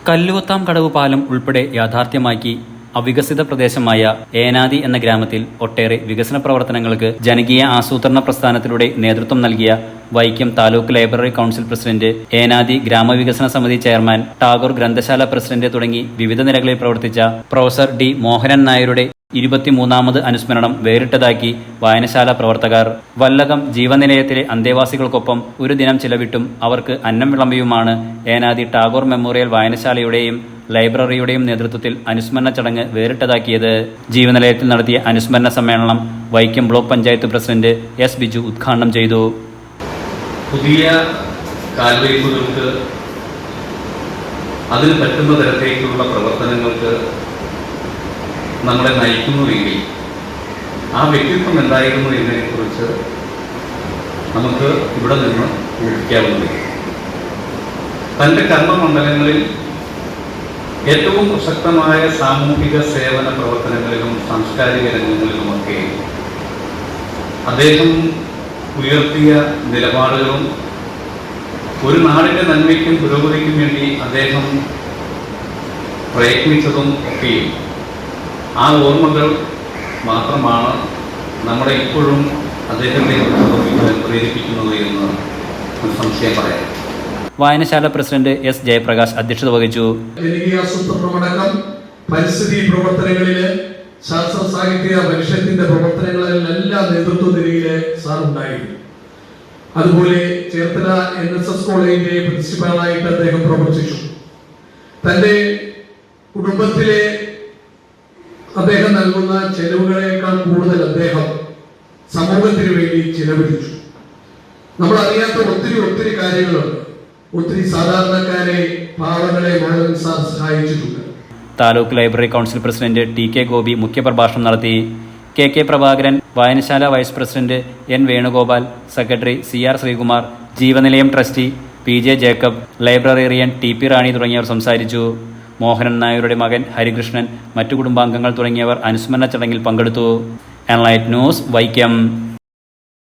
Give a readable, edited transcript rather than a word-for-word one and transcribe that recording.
കല്ലുവത്താം കടവ് പാലം ഉൾപ്പെടെ യാഥാർത്ഥ്യമാക്കി അവികസിത പ്രദേശമായ ഏനാദി എന്ന ഗ്രാമത്തിൽ ഒട്ടേറെ വികസന പ്രവർത്തനങ്ങൾക്ക് ജനകീയ ആസൂത്രണ പ്രസ്ഥാനത്തിലൂടെ നേതൃത്വം നൽകിയ Vaikom taluk library council president, Enadi ഗ്രാമവികസന സമിതി ചെയർമാൻ, ടാഗോർ ഗ്രന്ഥശാല പ്രസിഡന്റ് തുടങ്ങി വിവിധ നിലകളിൽ പ്രവർത്തിച്ച പ്രൊഫസർ ഡി മോഹനൻ നായരുടെ 23ാമത് അനുസ്മരണം വേറിട്ടതാക്കി വായനശാല പ്രവർത്തകർ. വല്ലകം ജീവനിലയത്തിലെ അന്തേവാസികൾക്കൊപ്പം ഒരു ദിനം ചിലവിട്ടും അവർക്ക് അന്നം വിളമ്പിയുമാണ് ഏനാദി ടാഗോർ മെമ്മോറിയൽ വായനശാലയുടെയും ലൈബ്രറിയുടെയും നേതൃത്വത്തിൽ അനുസ്മരണ ചടങ്ങ് വേറിട്ടതാക്കിയത്. ജീവനിലയത്തിൽ നടത്തിയ അനുസ്മരണ സമ്മേളനം Vaikom block panchayat president S Biju ഉദ്ഘാടനം ചെയ്തു. പുതിയ കാൽവയ്പുകൾക്ക് അതിന് പറ്റുന്ന തരത്തിലേക്കുള്ള പ്രവർത്തനങ്ങൾക്ക് നമ്മളെ നയിക്കുന്നുവെങ്കിൽ ആ വ്യക്തിത്വം എന്തായിരുന്നു എന്നതിനെക്കുറിച്ച് നമുക്ക് ഇവിടെ നിന്ന് ഊഹിക്കാവുന്നതാണ്. തൻ്റെ കർമ്മമണ്ഡലങ്ങളിൽ ഏറ്റവും പ്രസക്തമായ സാമൂഹിക സേവന പ്രവർത്തനങ്ങളിലും സാംസ്കാരിക രംഗങ്ങളിലുമൊക്കെ അദ്ദേഹം ഉയർത്തിയ നിലപാടുകളും ഒരു നാടിൻ്റെ നന്മയ്ക്കും പുരോഗതിക്കും വേണ്ടി അദ്ദേഹം പ്രയത്നിച്ചതും ഒക്കെയും ആ ഓർമ്മകൾ മാത്രമാണ് നമ്മളെ ഇപ്പോഴും അദ്ദേഹത്തെ പ്രേരിപ്പിക്കുന്നത് എന്ന് സംശയം പറയാം. വായനശാല പ്രസിഡന്റ് എസ് ജയപ്രകാശ് അധ്യക്ഷത വഹിച്ചു. ജനകീയ ആസൂത്രണമടക്കം പരിസ്ഥിതി പ്രവർത്തനങ്ങളില്, ശാസ്ത്ര സാഹിത്യ പരിഷത്തിന്റെ പ്രവർത്തനങ്ങളിലെല്ലാം നേതൃത്വ നിലയില് സാർ ഉണ്ടായിരുന്നു. അതുപോലെ ചേർത്തല NSS കോളേജിന്റെ പ്രിൻസിപ്പാളായിട്ട് അദ്ദേഹം പ്രവർത്തിച്ചു. തന്റെ കുടുംബത്തിലെ അദ്ദേഹം നൽകുന്ന ചെലവുകളേക്കാൾ കൂടുതൽ അദ്ദേഹം സമൂഹത്തിന് വേണ്ടി ചിലവഴിച്ചു. നമ്മൾ അറിയാത്ത ഒത്തിരി കാര്യങ്ങളുണ്ട്. ഒത്തിരി സാധാരണക്കാരെ, പാവങ്ങളെ മോഹൻ സാർ സഹായിച്ചിട്ടുണ്ട്. Taluk library council president TK Gopi മുഖ്യപ്രഭാഷണം നടത്തി. KK പ്രഭാകരൻ, വായനശാല vice president N Venugopal, secretary CR Sreekumar, Jeevanilayam trustee PJ Jacob, librarian TP Rani തുടങ്ങിയവർ സംസാരിച്ചു. മോഹനൻ നായരുടെ മകൻ ഹരികൃഷ്ണൻ, മറ്റു കുടുംബാംഗങ്ങൾ തുടങ്ങിയവർ അനുസ്മരണ ചടങ്ങിൽ പങ്കെടുത്തു. Enlight news, Vaikom.